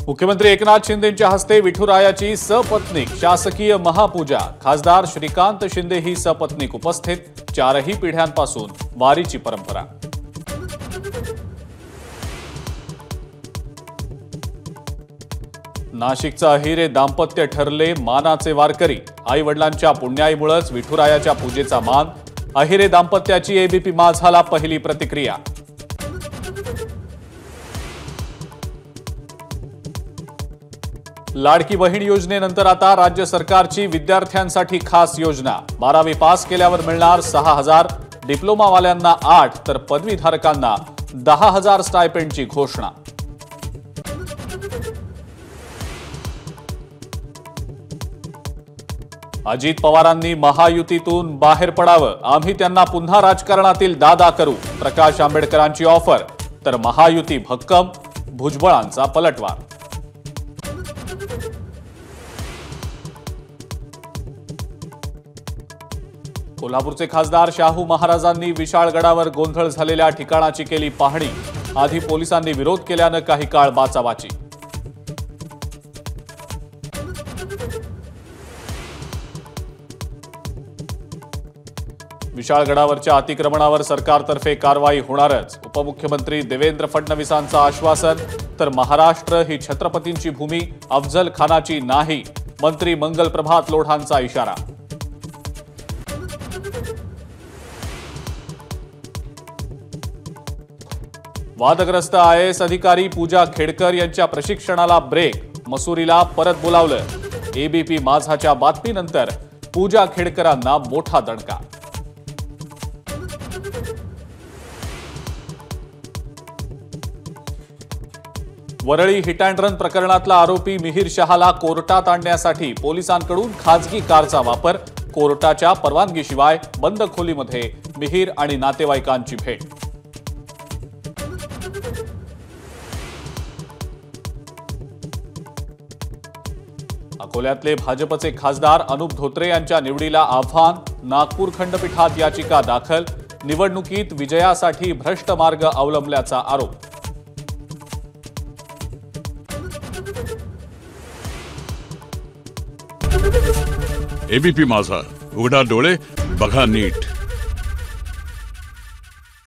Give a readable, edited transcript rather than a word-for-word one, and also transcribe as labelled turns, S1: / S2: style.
S1: मुख्यमंत्री एकनाथ शिंदेंच्या हस्ते विठुरायाची सपत्नीक शासकीय महापूजा। खासदार श्रीकांत शिंदे ही सपत्नीक उपस्थित। चारही पिढ्यांपासून वारीची परंपरा। नाशिकचं अहिरे दाम्पत्य ठरले मानाचे वारकरी। आई वडिलांच्या पुण्याईमुळेच विठुरायाच्या पूजेचा मान। अहिरे दाम्पत्याची एबीपी माझाला पहिली प्रतिक्रिया। लाडकी बहीण योजनेनंतर आता राज्य सरकारची विद्यार्थ्यांसाठी खास योजना। 12वी पास केल्यावर मिळणार 6,000, डिप्लोमावाल्यांना 8 तर पदवीधारकांना 10,000 स्टायपेंडची घोषणा। अजित पवारांनी महायुतीतून बाहेर पडावं, आम्ही त्यांना पुन्हा राजकारणातील दादा करू। प्रकाश आंबेडकरांची ऑफर, तर महायुती भक्कम, भुजबळांचा पलटवार। कोल्हापूरचे खासदार शाहू महाराजांनी विशाळगडावर गोंधळ झालेल्या ठिकाणाची केली पाहणी। आधी पोलिसांनी विरोध केल्यानं काही काळ बाचाबाची। विशाळगडावरच्या अतिक्रमणावर सरकारतर्फे कारवाई होणारच। उपमुख्यमंत्री देवेंद्र फडणवीसांचं आश्वासन, तर महाराष्ट्र ही छत्रपतींची भूमी, अफजल खानाची नाही। मंत्री मंगल प्रभात लोढांचा इशारा। वादग्रस्त IAS अधिकारी पूजा खेडकर यांच्या प्रशिक्षणाला ब्रेक। मसुरीला परत बोलावलं। एबीपी माझाच्या बातमीनंतर पूजा खेडकरांना मोठा दणका। वरळी हिट अँड रन प्रकरणातला आरोपी मिहिर शहाला कोर्टात आणण्यासाठी पोलिसांकडून खासगी कारचा वापर। कोर्टाच्या परवानगीशिवाय बंद खोलीमध्ये मिहिर आणि नातेवाईकांची भेट। अकोल्यातले भाजपचे खासदार अनुप धोत्रे यांच्या निवडीला आव्हान। नागपूर खंडपीठात याचिका दाखल। निवडणुकीत विजयासाठी भ्रष्ट मार्ग अवलंबल्याचा आरोप।
S2: एबीपी माझा, उघडा डोळे बघा नीट।